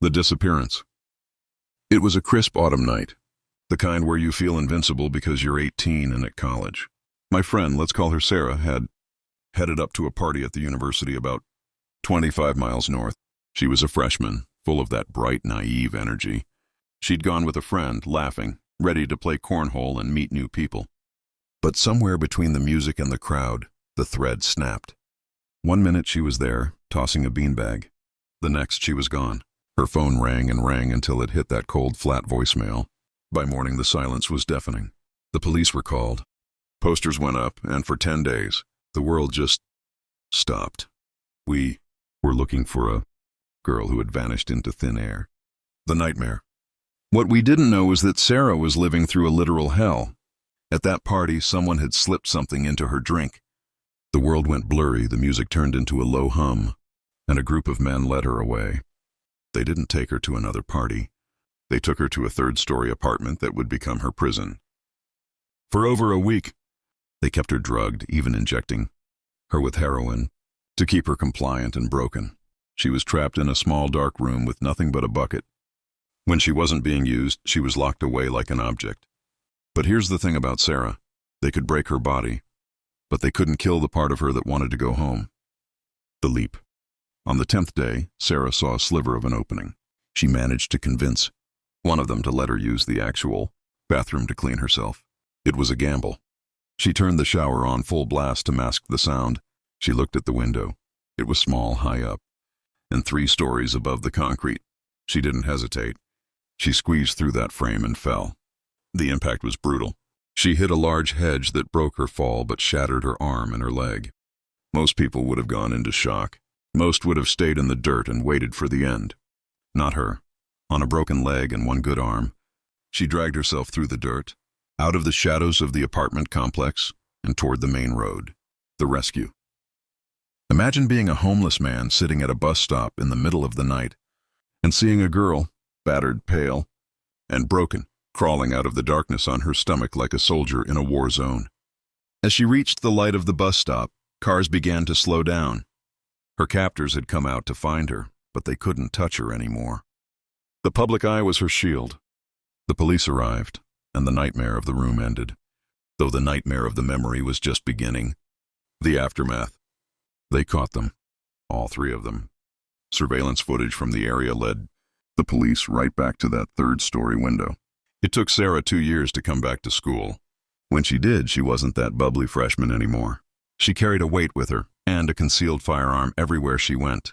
The disappearance. It was a crisp autumn night, the kind where you feel invincible because you're 18 and at college. My friend, let's call her Sarah, had headed up to a party at the university about 25 miles north. She was a freshman, full of that bright, naive energy. She'd gone with a friend, laughing, ready to play cornhole and meet new people. But somewhere between the music and the crowd, the thread snapped. 1 minute she was there, tossing a beanbag. The next she was gone. Her phone rang and rang until it hit that cold, flat voicemail. By morning the silence was deafening. The police were called. Posters went up, and for 10 days, the world just stopped. We were looking for a girl who had vanished into thin air. The nightmare. What we didn't know was that Sarah was living through a literal hell. At that party, someone had slipped something into her drink. The world went blurry, the music turned into a low hum, and a group of men led her away. They didn't take her to another party. They took her to a third-story apartment that would become her prison. For over a week, they kept her drugged, even injecting her with heroin, to keep her compliant and broken. She was trapped in a small dark room with nothing but a bucket. When she wasn't being used, she was locked away like an object. But here's the thing about Sarah. They could break her body, but they couldn't kill the part of her that wanted to go home. The leap. On the 10th day, Sarah saw a sliver of an opening. She managed to convince one of them to let her use the actual bathroom to clean herself. It was a gamble. She turned the shower on full blast to mask the sound. She looked at the window. It was small, high up, and 3 stories above the concrete. She didn't hesitate. She squeezed through that frame and fell. The impact was brutal. She hit a large hedge that broke her fall but shattered her arm and her leg. Most people would have gone into shock. Most would have stayed in the dirt and waited for the end. Not her. On a broken leg and one good arm, she dragged herself through the dirt, out of the shadows of the apartment complex, and toward the main road. The rescue. Imagine being a homeless man sitting at a bus stop in the middle of the night and seeing a girl, battered, pale, and broken, crawling out of the darkness on her stomach like a soldier in a war zone. As she reached the light of the bus stop, cars began to slow down. Her captors had come out to find her, but they couldn't touch her anymore. The public eye was her shield. The police arrived, and the nightmare of the room ended, though the nightmare of the memory was just beginning. The aftermath. They caught them, all 3 of them. Surveillance footage from the area led the police right back to that 3rd-story window. It took Sarah 2 years to come back to school. When she did, she wasn't that bubbly freshman anymore. She carried a weight with her and a concealed firearm everywhere she went.